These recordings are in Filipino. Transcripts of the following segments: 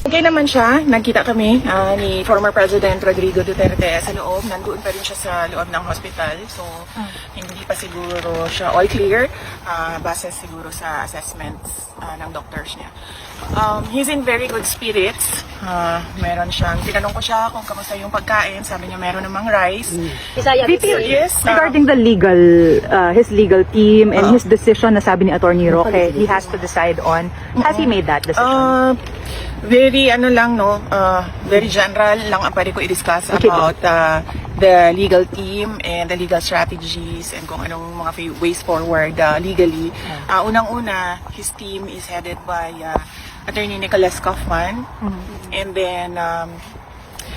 Okay naman siya. Nagkita kami ni former President Rodrigo Duterte sa loob. Nandoon pa rin siya sa loob ng hospital. So, hindi pa siguro siya all clear base siguro sa assessments ng doctors niya. He's in very good spirits. Meron siyang, tinanong ko siya kung kamusta yung pagkain. Sabi niya meron namang rice. VP, Yes. regarding the his legal team and his decision na sabi ni Attorney Roque, he has to decide on, has he made that decision? Very very general lang ang pwede ko i-discuss about the legal team and the legal strategies and kung anong mga ways forward legally. Unang-una, his team is headed by Attorney Nicholas Kaufman, and then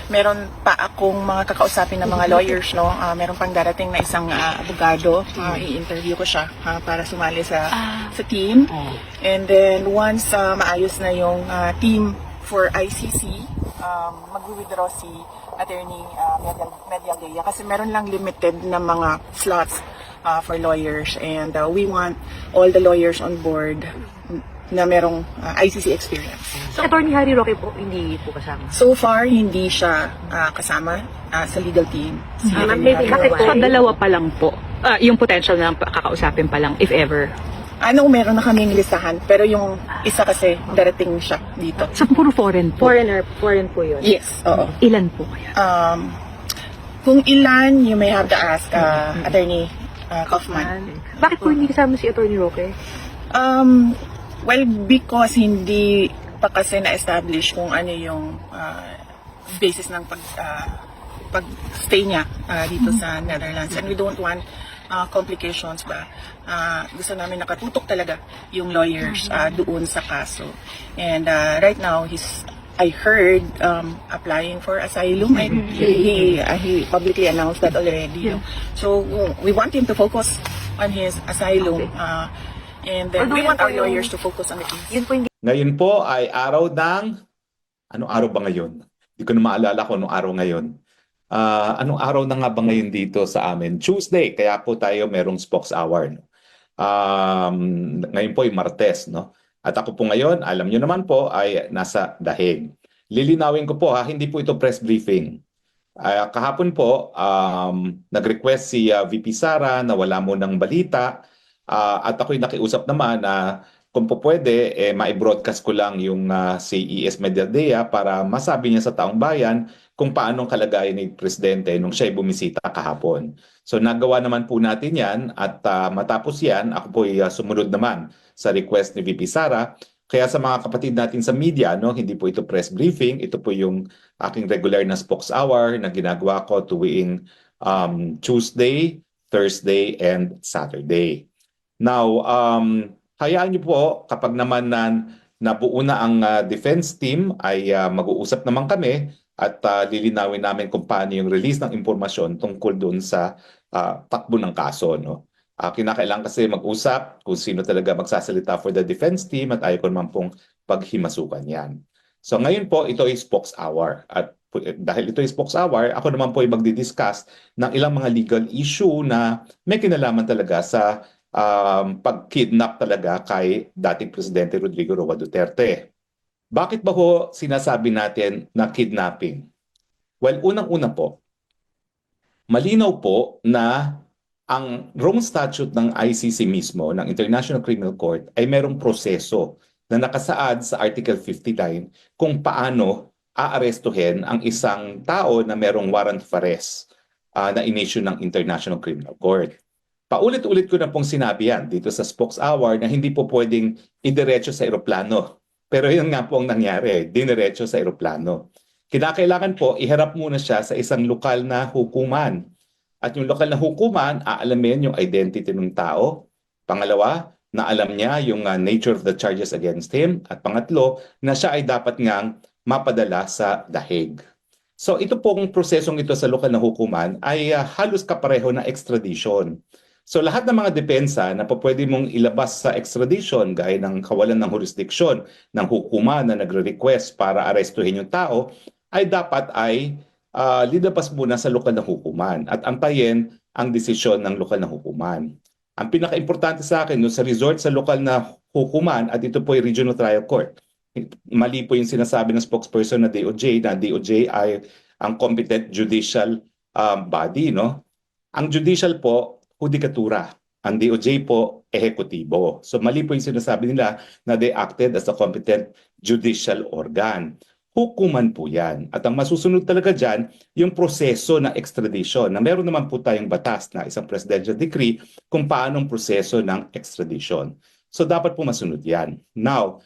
meron pa akong mga kakausapin ng mga lawyers, no? Meron pang darating na isang abogado. I-interview ko siya para sumali sa team. And then once maayos na yung team for ICC, mag-withdraw si Attorney Medialdea kasi meron lang limited na mga slots for lawyers, and we want all the lawyers on board na merong ICC experience. So, Attorney Harry Roque po, hindi po kasama? So far, hindi siya kasama sa legal team. Bakit po? Dalawa pa lang po. Yung potential na kakausapin pa lang, if ever. Meron na kaming listahan, pero yung isa kasi darating siya dito. So, puro foreign po? Foreign po yun. Yes, oo. Ilan po kaya? Kung ilan, you may have to ask Attorney Kaufman. Bakit po hindi kasama si Attorney Roque? Well, because hindi pa kasi na-establish kung ano yung basis ng pag-stay niya dito sa Netherlands. And we don't want complications ba. Gusto namin nakatutok talaga yung lawyers doon sa kaso. And right now, I heard applying for asylum, and he publicly announced that already. So we want him to focus on his asylum. And then we want our lawyers to focus on the case. Ngayon po ay araw ng... Anong araw ba ngayon? Hindi ko na maalala kung anong araw ngayon. Anong araw na nga ba ngayon dito sa amin? Tuesday, kaya po tayo merong Spokes Hour. No? Ngayon po ay Martes. No? At ako po ngayon, alam nyo naman po, ay nasa Dahig. Lilinawin ko po, hindi po ito press briefing. Kahapon po, nag-request si VP Sara na wala mo ng balita. At ako'y nakiusap naman na kung po pwede, ma-broadcast ko lang yung CES Medialdea para masabi niya sa taong bayan kung paanong kalagayan ni Presidente nung siya'y bumisita kahapon. So nagawa naman po natin yan, at matapos yan, ako po'y sumunod naman sa request ni VP Sara. Kaya sa mga kapatid natin sa media, no, hindi po ito press briefing, ito po yung aking regular na Spokes Hour na ginagawa ko tuwing Tuesday, Thursday, and Saturday. Now, hayaan niyo po kapag naman nabuo na ang defense team ay mag-uusap naman kami at lilinawin namin kung paano yung release ng impormasyon tungkol doon sa takbo ng kaso. No? Kinakailangan kasi mag-usap kung sino talaga magsasalita for the defense team at ayaw ko naman pong paghimasukan yan. So ngayon po, ito ay Spokes Hour. At dahil ito ay Spokes Hour, ako naman po ay magdi-discuss ng ilang mga legal issue na may kinalaman talaga sa pag-kidnap talaga kay dating Presidente Rodrigo Roa Duterte. Bakit ba ho sinasabi natin na kidnapping? Well, unang-una po, malinaw po na ang Rome Statute ng ICC mismo, ng International Criminal Court, ay merong proseso na nakasaad sa Article 59 kung paano aarestuhin ang isang tao na merong warrant of arrest na in-issue ng International Criminal Court. Paulit-ulit ko na pong sinabi yan dito sa Spokes Hour na hindi po pwedeng idiretso sa eroplano. Pero yun nga po ang nangyari, diniretso sa eroplano. Kinakailangan po, iharap muna siya sa isang lokal na hukuman. At yung lokal na hukuman, aalamin yung identity ng tao. Pangalawa, na alam niya yung nature of the charges against him. At pangatlo, na siya ay dapat ngang mapadala sa dahig. So ito pong prosesong ito sa lokal na hukuman ay halos kapareho na extradition. So lahat ng mga depensa na pwede mong ilabas sa extradition gaya ng kawalan ng jurisdiksyon ng hukuman na nagre-request para arestuhin yung tao ay dapat lilabas muna sa lokal na hukuman at antayin ang desisyon ng lokal na hukuman. Ang pinaka-importante sa akin, no, sa resort sa lokal na hukuman, at ito po ay Regional Trial Court, Mali po yung sinasabi ng spokesperson na DOJ ay ang competent judicial body, no? Ang judicial po, hudikatura. Ang DOJ po, ehekutibo. So mali po yung sinasabi nila na they acted as a competent judicial organ. Hukuman po yan. At ang masusunod talaga dyan, yung proseso ng extradition, na meron naman po tayong batas na isang presidential decree kung paano ang proseso ng extradition. So dapat po masunod yan. Now,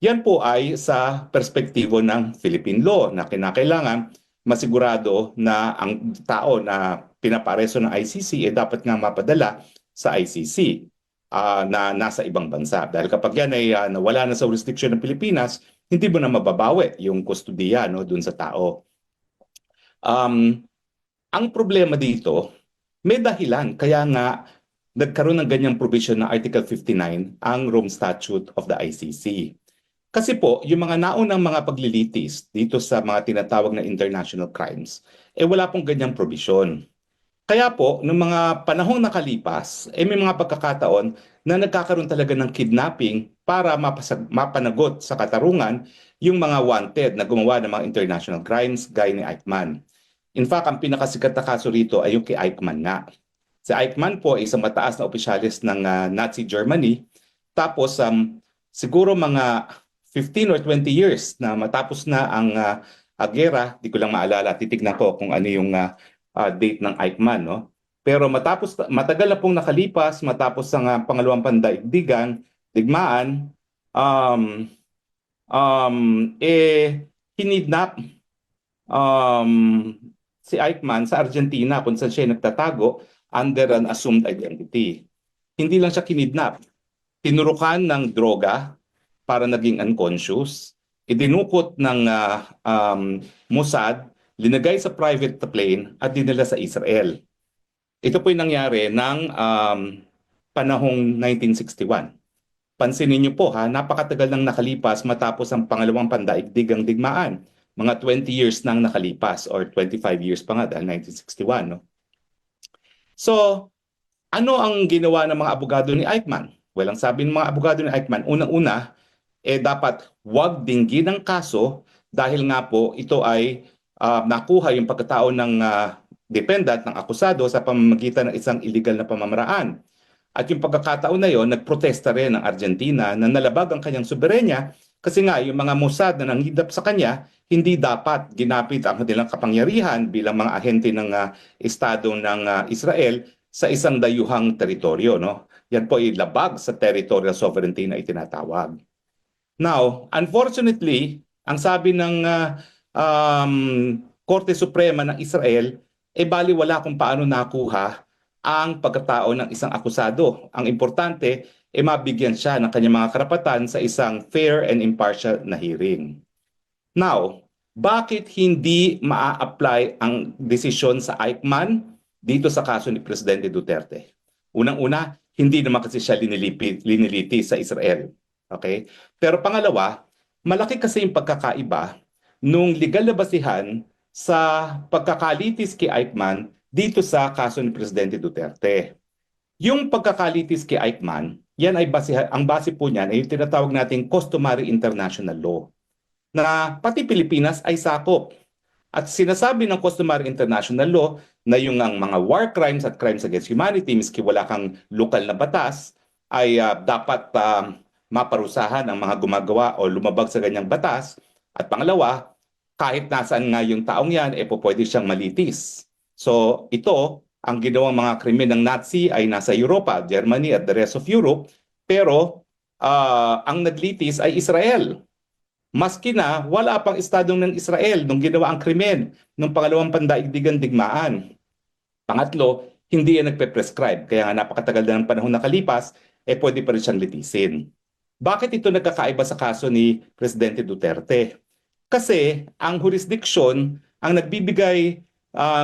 yan po ay sa perspektibo ng Philippine law na kinakailangan masigurado na ang tao na pinapareso ng ICC dapat nga mapadala sa ICC na nasa ibang bansa. Dahil kapag yan ay nawala na sa jurisdiction ng Pilipinas, hindi mo na mababawi yung kustudiya, no, dun sa tao. Ang problema dito, may dahilan. Kaya nga nagkaroon ng ganyang provision na Article 59 ang Rome Statute of the ICC. Kasi po, yung mga naunang mga paglilitis dito sa mga tinatawag na international crimes, wala pong ganyang provision. Kaya po, noong mga panahong nakalipas, may mga pagkakataon na nagkakaroon talaga ng kidnapping para mapanagot sa katarungan yung mga wanted na gumawa ng mga international crimes gaya ni Eichmann. In fact, ang pinakasikat na kaso rito ay yung kay Eichmann nga. Si Eichmann po ay isang mataas na opisyalis ng Nazi Germany. Tapos, siguro mga 15 or 20 years na matapos na ang gera, di ko lang maalala, titignan ko kung ano yung date ng Eichmann, no? Pero matagal na pong nakalipas, matapos ang pangalawang digmaan, kinidnap si Eichmann sa Argentina kung saan siya nagtatago under an assumed identity. Hindi lang siya kinidnap, tinurukan ng droga para naging unconscious, idinukot ng Mossad, linagay sa private plane at dinala sa Israel. Ito po yung nangyari ng panahong 1961. Pansinin niyo po napakatagal nang nakalipas matapos ang pangalawang pandaigdigang digmaan. Mga 20 years nang nakalipas or 25 years pa nga dahil 1961. No? So, ano ang ginawa ng mga abogado ni Eichmann? Well, ang sabi ng mga abogado ni Eichmann, unang-una, dapat wag dinggin ang kaso dahil nga po ito ay nakuha yung pagkatao ng defendant, ng akusado sa pamamagitan ng isang illegal na pamamaraan. At yung pagkakataon na yon, nagprotesta rin ng Argentina na nalabag ang kanyang soberenya kasi nga yung mga Mossad na nanghidap sa kanya, hindi dapat ginapit ang kanilang kapangyarihan bilang mga ahente ng Estado ng Israel sa isang dayuhang teritoryo. No? Yan po ay labag sa territorial sovereignty na itinatawag. Now, unfortunately, ang sabi ng Korte Suprema ng Israel, baliwala kung paano nakuha ang pagkatao ng isang akusado. Ang importante, mabigyan siya ng kanyang mga karapatan sa isang fair and impartial na hearing. Now, bakit hindi maa-apply ang desisyon sa Eichmann dito sa kaso ni Presidente Duterte? Unang-una, hindi naman kasi siya liniliti sa Israel. Okay? Pero pangalawa, malaki kasi yung pagkakaiba nung legal na basihan sa pagkakalitis kay Eichmann dito sa kaso ni Presidente Duterte. Yung pagkakalitis kay Eichmann, yan ay ang base po niyan ay yung tinatawag nating customary international law na pati Pilipinas ay sakop. At sinasabi ng customary international law na yung mga war crimes at crimes against humanity, miski wala kang lokal na batas, ay dapat maparusahan ang mga gumagawa o lumabag sa ganyang batas. At pangalawa, kahit nasaan nga yung taong yan, pwede siyang malitis. So ito, ang ginawang mga krimen ng Nazi ay nasa Europa, Germany at the rest of Europe, pero ang naglitis ay Israel. Maski na wala pang estado ng Israel nung ginawa ang krimen ng pangalawang pandaigdigang digmaan. Pangatlo, hindi yan nagpe-prescribe. Kaya nga napakatagal na ng panahon nakalipas, pwede pa rin siyang litisin. Bakit ito nagkakaiba sa kaso ni Presidente Duterte? Kasi ang jurisdiction, ang nagbibigay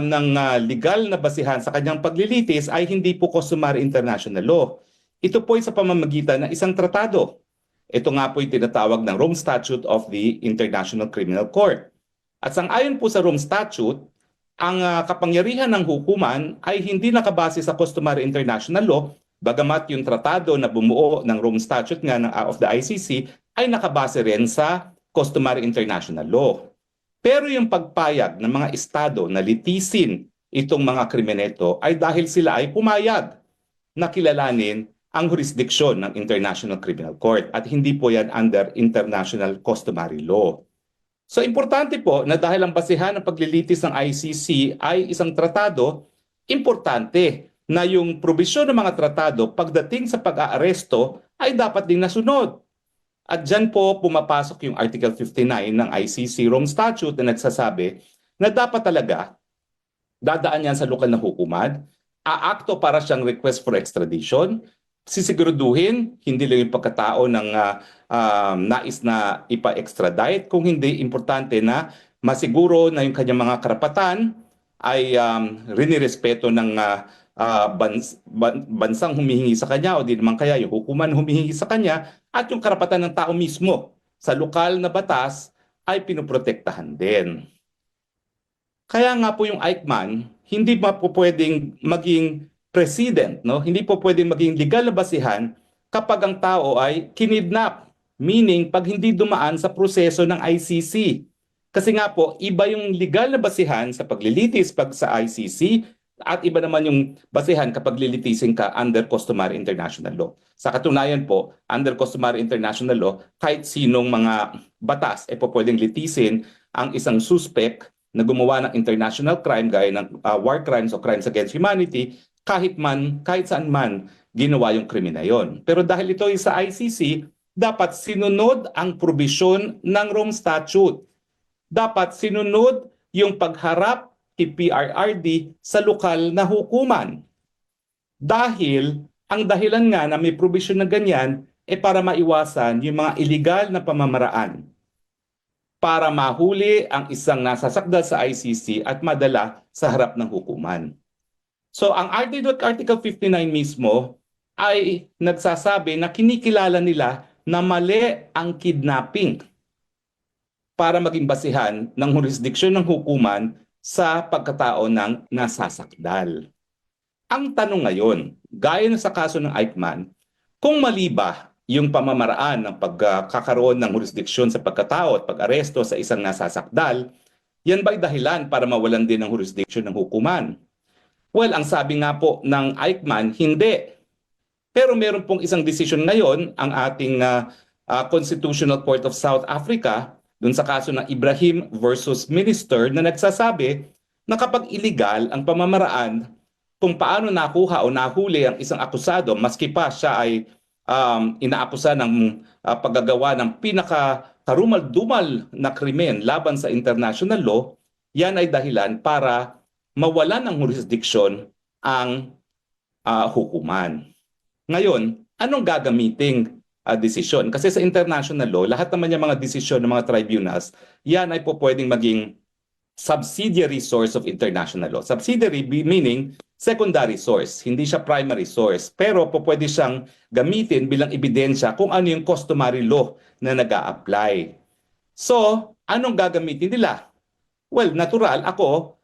ng legal na basihan sa kanyang paglilitis ay hindi po customary international law. Ito po ay sa pamamagitan ng isang tratado. Ito nga po yung tinatawag ng Rome Statute of the International Criminal Court. At sang-ayon po sa Rome Statute, ang kapangyarihan ng hukuman ay hindi nakabase sa customary international law, bagamat yung tratado na bumuo ng Rome Statute nga of the ICC ay nakabase rin sa customary international law. Pero yung pagpayag ng mga estado na litisin itong mga krimeneto ay dahil sila ay pumayag na kilalanin ang jurisdiction ng International Criminal Court at hindi po yan under international customary law. So importante po na dahil ang basehan ng paglilitis ng ICC ay isang tratado, importante na yung probisyon ng mga tratado pagdating sa pag-aaresto ay dapat ding nasunod. At dyan po pumapasok yung Article 59 ng ICC Rome Statute na nagsasabi na dapat talaga dadaan yan sa lokal na hukuman, aakto para siyang request for extradition, sisiguraduhin hindi lang yung pagkatao ng nais na ipa-extradite, kung hindi importante na masiguro na yung kanyang mga karapatan ay rinirespeto ng bansang humihingi sa kanya o di naman kaya yung hukuman humihingi sa kanya at yung karapatan ng tao mismo sa lokal na batas ay pinoprotektahan din. Kaya nga po yung Eichmann, hindi pa po pwedeng maging president, no? Hindi po pwedeng maging legal na basihan kapag ang tao ay kinidnap. Meaning, pag hindi dumaan sa proseso ng ICC. Kasi nga po, iba yung legal na basihan sa paglilitis pag sa ICC at iba naman yung basihan kapag lilitisin ka under customary international law. Sa katunayan po, under customary international law, kahit sinong mga batas ay po pwedeng litisin ang isang suspect na gumawa ng international crime gaya ng war crimes o crimes against humanity kahit saan man ginawa yung krimen na yon. Pero dahil ito ay sa ICC, dapat sinunod ang probisyon ng Rome Statute. Dapat sinunod yung pagharap kay PRRD sa lokal na hukuman. Dahil ang dahilan nga na may probisyon na ganyan para maiwasan yung mga illegal na pamamaraan para mahuli ang isang nasasakdal sa ICC at madala sa harap ng hukuman. So ang Article 59 mismo ay nagsasabi na kinikilala nila na mali ang kidnapping para maging basihan ng jurisdiksyon ng hukuman sa pagkatao ng nasasakdal. Ang tanong ngayon, gaya sa kaso ng Eichmann, kung mali ba yung pamamaraan ng pagkakaroon ng jurisdiksyon sa pagkatao at pag-aresto sa isang nasasakdal, yan ba'y dahilan para mawalan din ng jurisdiksyon ng hukuman? Well, ang sabi nga po ng Eichmann, hindi. Pero meron pong isang desisyon ngayon ang ating Constitutional Court of South Africa dun sa kaso ng Ibrahim versus Minister na nagsasabi na kapag illegal ang pamamaraan kung paano nakuha o nahuli ang isang akusado maski pa siya ay inaakusa ng paggagawa ng pinaka-karumal-dumal na krimen laban sa international law, yan ay dahilan para mawalan ng jurisdiksyon ang hukuman. Ngayon, anong gagamiting desisyon? Kasi sa international law, lahat naman yung mga desisyon ng mga tribunals, yan ay po pwedeng maging subsidiary source of international law. Subsidiary meaning secondary source, hindi siya primary source. Pero po pwede siyang gamitin bilang ebidensya kung ano yung customary law na nag-a-apply. So, anong gagamitin nila? Well, natural, ako,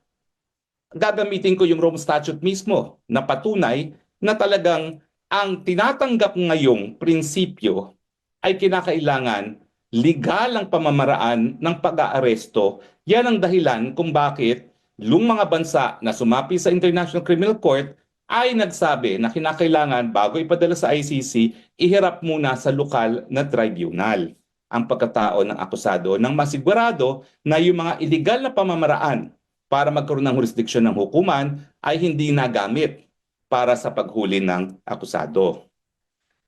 gagamitin ko yung Rome Statute mismo na patunay na talagang ang tinatanggap ngayong prinsipyo ay kinakailangan legal ang pamamaraan ng pag-aaresto. Yan ang dahilan kung bakit yung mga bansa na sumapi sa International Criminal Court ay nagsabi na kinakailangan bago ipadala sa ICC, ihirap muna sa lokal na tribunal ang pagkatao ng akusado nang masigurado na yung mga illegal na pamamaraan para magkaroon ng jurisdiksyon ng hukuman ay hindi nagamit para sa paghuli ng akusado.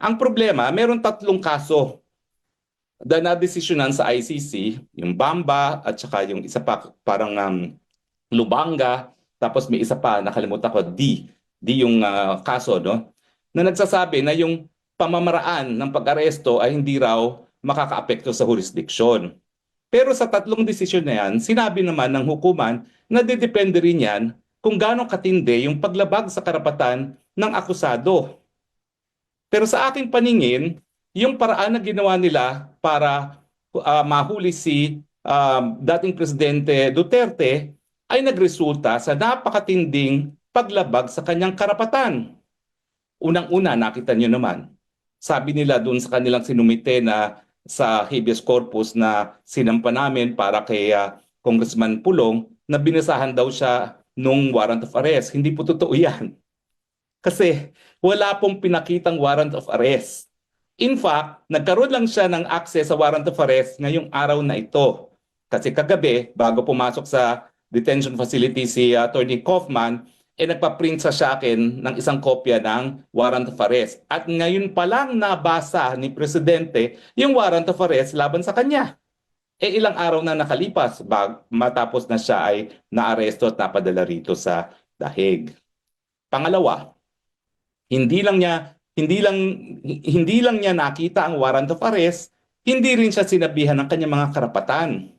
Ang problema, meron 3 kaso na nadesisyonan sa ICC, yung Bamba at saka yung isa pa parang Lubanga, tapos may isa pa nakalimutan ko, D yung kaso, no? Na nagsasabi na yung pamamaraan ng pag-aresto ay hindi raw makakaapekto sa jurisdiksyon. Pero sa 3 desisyon na yan, sinabi naman ng hukuman na didepende rin yan kung gaano katindi yung paglabag sa karapatan ng akusado. Pero sa aking paningin, yung paraan na ginawa nila para mahuli si dating Presidente Duterte ay nagresulta sa napakatinding paglabag sa kanyang karapatan. Unang-una, nakita nyo naman, sabi nila doon sa kanilang sinumite na sa habeas corpus na sinampa namin para kay Congressman Pulong na binasahan daw siya nung warrant of arrest. Hindi po totoo yan. Kasi wala pong pinakitang warrant of arrest. In fact, nagkaroon lang siya ng access sa warrant of arrest ngayong araw na ito. Kasi kagabi, bago pumasok sa detention facility si Attorney Kaufman, nagpa-print sa akin ng isang kopya ng warrant of arrest. At ngayon pa lang nabasa ni Presidente yung warrant of arrest laban sa kanya. Ilang araw na nakalipas matapos na siya ay naaresto at napadala rito sa dahig. Pangalawa, hindi lang niya nakita ang warrant of arrest, hindi rin siya sinabihan ng kanyang mga karapatan.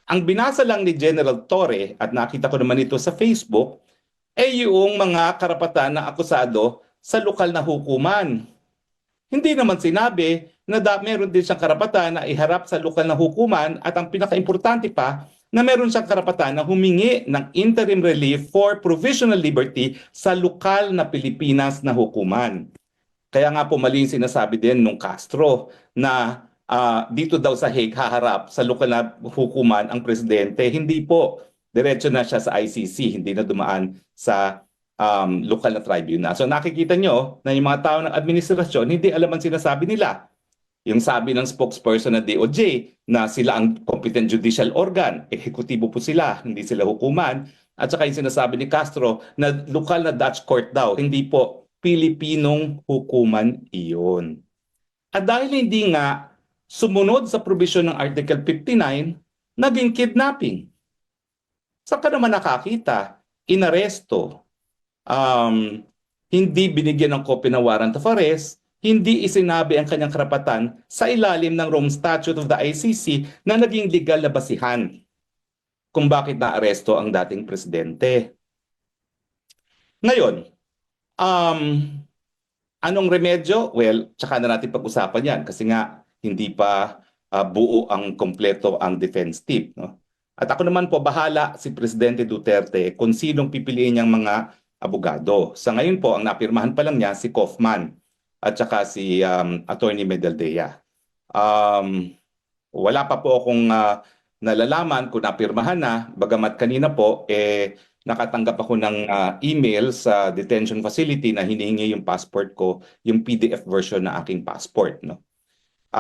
Ang binasa lang ni General Torre, at nakita ko naman ito sa Facebook, ay yung mga karapatan ng akusado sa lokal na hukuman. Hindi naman sinabi na meron din siyang karapatan na iharap sa lokal na hukuman, at ang pinakaimportante pa, na meron siyang karapatan na humingi ng interim relief for provisional liberty sa lokal na Pilipinas na hukuman. Kaya nga po mali yung sinasabi din nung Castro na dito daw sa Hague haharap sa lokal na hukuman ang presidente. Hindi po. Diretso na siya sa ICC, hindi na dumaan sa lokal na tribunal. So nakikita nyo na yung mga tao ng administrasyon, hindi alam ang sinasabi nila. Yung sabi ng spokesperson na DOJ na sila ang competent judicial organ, ehekutibo po sila, hindi sila hukuman. At saka yung sinasabi ni Castro na lokal na Dutch court daw, hindi po, Pilipinong hukuman iyon. At dahil hindi nga sumunod sa probisyon ng Article 59, naging kidnapping. Saan ka naman nakakita? Inaresto. Hindi binigyan ng kopya ng warrant of arrest, hindi isinabi ang kanyang karapatan sa ilalim ng Rome Statute of the ICC na naging legal na basihan kung bakit naaresto ang dating presidente. Ngayon, anong remedyo? Well, tsaka na natin pag-usapan yan kasi nga hindi pa buo ang kompleto ang defense team. No? At ako naman po, bahala si Presidente Duterte kung sinong pipiliin niyang mga abogado. Sa ngayon po, ang napirmahan pa lang niya si Kaufman at saka si Attorney Medaldea. Wala pa po akong nalalaman kung napirmahan na, bagamat kanina po, nakatanggap ako ng email sa detention facility na hinihingi yung passport ko, yung PDF version na aking passport. No?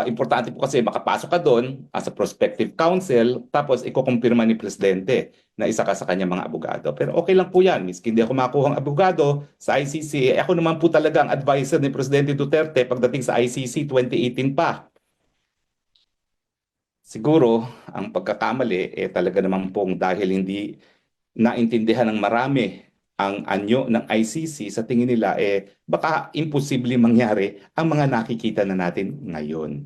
Importante po kasi makapasok ka doon as a prospective counsel, tapos ikukumpirma ni Presidente na isa ka sa kanyang mga abogado. Pero okay lang po yan, miski hindi ako makuha ang abogado sa ICC, ako naman po talaga ang advisor ni Presidente Duterte pagdating sa ICC 2018 pa. Siguro, ang pagkakamali, talaga naman pong dahil hindi naintindihan ng marami ang anyo ng ICC, sa tingin nila baka imposible mangyari ang mga nakikita na natin ngayon.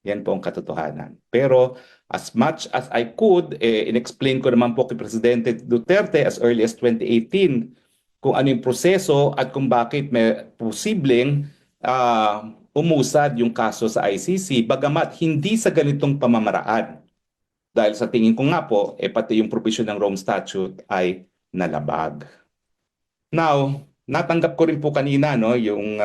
Yan po ang katotohanan. Pero as much as I could, in-explain ko naman po kay Presidente Duterte as early as 2018 kung ano yung proseso at kung bakit may posibleng umusad yung kaso sa ICC, bagamat hindi sa ganitong pamamaraan. Dahil sa tingin ko nga po, pati yung provision ng Rome Statute ay nalabag. Now, natanggap ko rin po kanina yung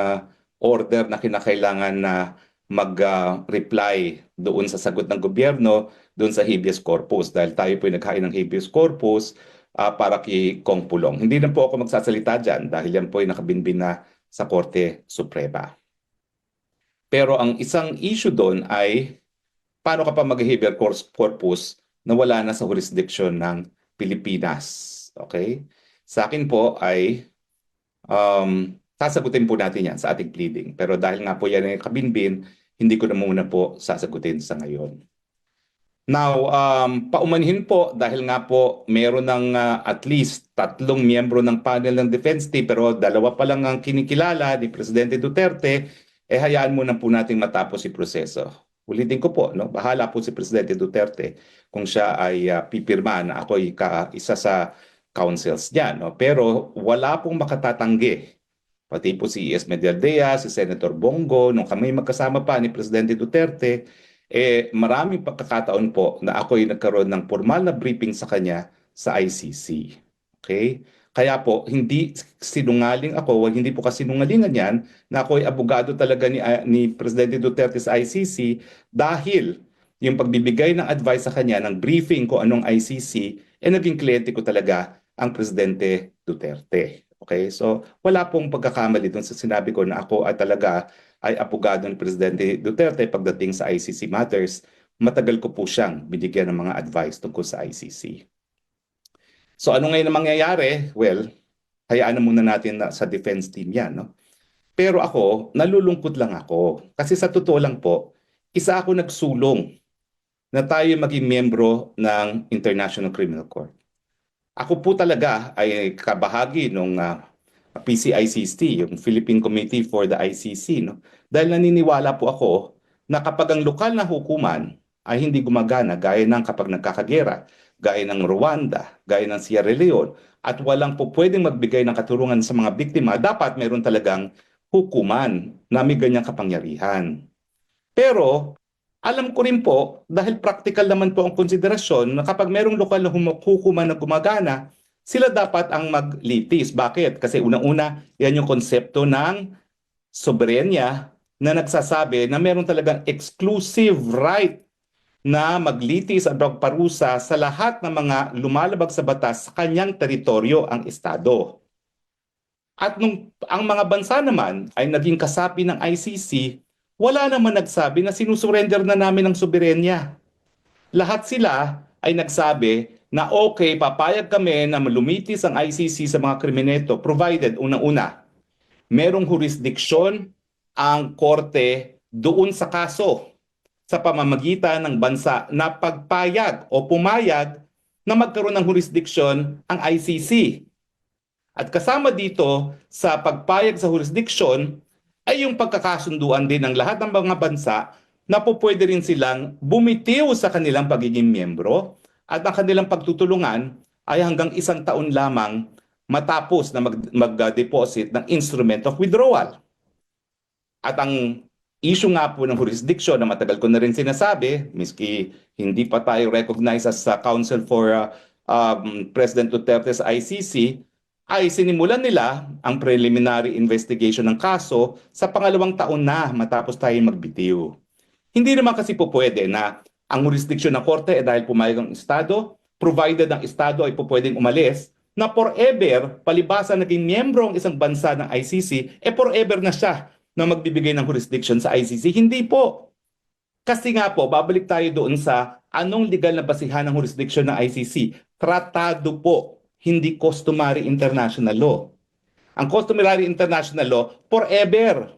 order na kinakailangan na mag-reply doon sa sagot ng gobyerno doon sa habeas corpus. Dahil tayo po naghain ng habeas corpus para kay Kong Pulong. Hindi na po ako magsasalita dyan dahil yan po ay nakabinbin na sa Korte Suprema. Pero ang isang issue doon ay paano ka pa mag-habeas corpus na wala na sa jurisdiction ng Pilipinas? Okay? Sa akin po ay sasagutin po natin yan sa ating pleading. Pero dahil nga po yan ay kabinbin, hindi ko na muna po sasagutin sa ngayon. Now, paumanhin po dahil nga po meron ng at least 3 miyembro ng panel ng defense team pero 2 pa lang ang kinikilala ni Presidente Duterte, hayaan muna po natin matapos si proseso. Ulitin ko po, bahala po si Presidente Duterte kung siya ay pipirma na ako ay isa sa counsels niya. Pero wala pong makatatanggi. Pati po si E.S. Medialdea, si Senator Bongo, nung kami magkasama pa ni Presidente Duterte, maraming pagkakataon po na ako ay nagkaroon ng formal na briefing sa kanya sa ICC. Okay? Kaya po, hindi sinungaling ako, hindi po kasinungalingan yan na ako ay abogado talaga ni Presidente Duterte sa ICC dahil yung pagbibigay ng advice sa kanya, ng briefing ko anong ICC, naging kliyente ko talaga ang Presidente Duterte. Okay? So, wala pong pagkakamali doon sa sinabi ko na ako ay talaga ay abogado ni Presidente Duterte pagdating sa ICC matters. Matagal ko po siyang binigyan ng mga advice tungkol sa ICC. So ano ngayon ang mangyayari? Well, hayaan na muna natin na sa defense team yan. No? Pero ako, nalulungkot lang ako. Kasi sa totoo lang po, isa ako nagsulong na tayo maging miyembro ng International Criminal Court. Ako po talaga ay kabahagi ng PCICC, yung Philippine Committee for the ICC. No? Dahil naniniwala po ako na kapag ang lokal na hukuman ay hindi gumagana gaya ng kapag nagkakagera, gaya ng Rwanda, gaya ng Sierra Leone, at walang po pwedeng magbigay ng katurungan sa mga biktima, dapat meron talagang hukuman na may ganyang kapangyarihan. Pero alam ko rin po, dahil practical naman po ang konsiderasyon, na kapag merong lokal na hukuman na gumagana, sila dapat ang maglitis. Bakit? Kasi unang-una, yan yung konsepto ng soberenya na nagsasabi na meron talagang exclusive right na maglitis at magparusa sa lahat ng mga lumalabag sa batas sa kanyang teritoryo ang Estado. At nung ang mga bansa naman ay naging kasapi ng ICC, wala naman nagsabi na sinusurrender na namin ang soberenya. Lahat sila ay nagsabi na okay, papayag kami na lumitis ang ICC sa mga krimeneto provided unang-una, merong jurisdiksyon ang korte doon sa kaso sa pamamagitan ng bansa na pagpayag o pumayag na magkaroon ng jurisdiksyon ang ICC. At kasama dito sa pagpayag sa jurisdiksyon ay yung pagkakasunduan din ng lahat ng mga bansa na po pwede rin silang bumitiw sa kanilang pagiging miyembro at ang kanilang pagtutulungan ay hanggang 1 taon lamang matapos na mag-deposit ng instrument of withdrawal. At ang issue nga po ng jurisdiction na matagal ko na rin sinasabi, miski hindi pa tayo recognized as Counsel for President Duterte's ICC, ay sinimulan nila ang preliminary investigation ng kaso sa pangalawang taon na matapos tayo magbitiw. Hindi naman kasi po pwede na ang jurisdiction ng korte ay dahil pumayag ang Estado, provided ang Estado ay po pwedeng umalis, na forever, palibasa naging miyembro ang isang bansa ng ICC, forever na siya na magbibigay ng jurisdiction sa ICC. Hindi po. Kasi nga po, babalik tayo doon sa anong legal na basihan ng jurisdiction ng ICC. Tratado po, hindi customary international law. Ang customary international law, forever.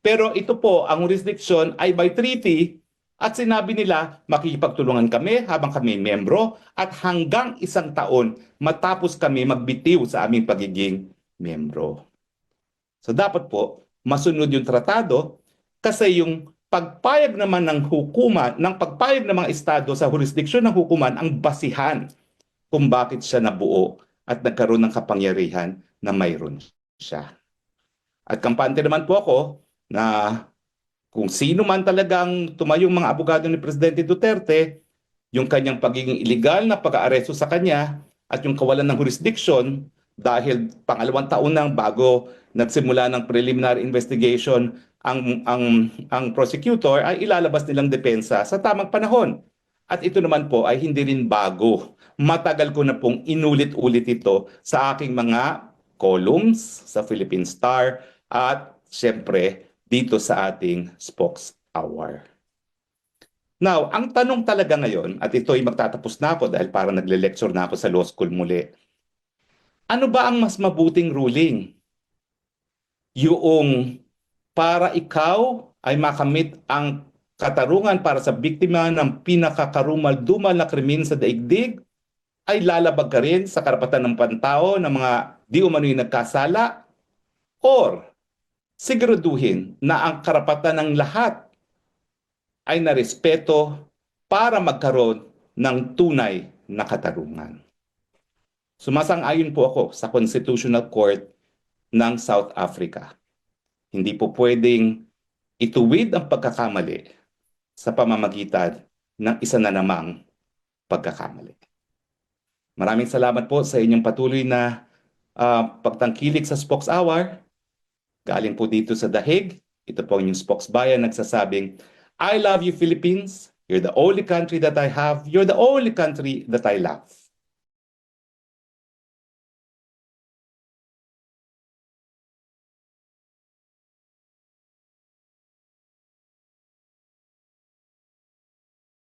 Pero ito po, ang jurisdiction ay by treaty at sinabi nila, makikipagtulungan kami habang kami membro at hanggang 1 taon matapos kami magbitiw sa aming pagiging membro. So dapat po, masunod yung tratado kasi yung pagpayag naman ng hukuman, ng pagpayag ng mga estado sa jurisdiksyon ng hukuman ang basihan kung bakit siya nabuo at nagkaroon ng kapangyarihan na mayroon siya. At kampante naman po ako na kung sino man talagang tumayong mga abogado ni Presidente Duterte, yung kanyang pagiging illegal na pag-aaresto sa kanya at yung kawalan ng jurisdiction dahil pangalawang taon nang bago nagsimula ng preliminary investigation ang prosecutor ay ilalabas nilang depensa sa tamang panahon. At ito naman po ay hindi rin bago. Matagal ko na pong inulit-ulit ito sa aking mga columns sa Philippine Star at siyempre dito sa ating Spokes Hour. Now, ang tanong talaga ngayon, at ito ay magtatapos na ako dahil parang nagle-lecture na ako sa law school muli. Ano ba ang mas mabuting ruling? Yung para ikaw ay makamit ang katarungan para sa biktima ng pinakakarumal-dumal na krimen sa daigdig, ay lalabag ka rin sa karapatan ng pantao ng mga di umano'y nagkasala, or siguraduhin na ang karapatan ng lahat ay narespeto para magkaroon ng tunay na katarungan. Sumasang-ayon po ako sa Constitutional Court ng South Africa. Hindi po pwedeng ituwid ang pagkakamali sa pamamagitan ng isa na namang pagkakamali. Maraming salamat po sa inyong patuloy na pagtangkilik sa Spokes Hour, galing po dito sa Dahig. Ito po yung Spokes Bayan nagsasabing, I love you Philippines. You're the only country that I have. You're the only country that I love.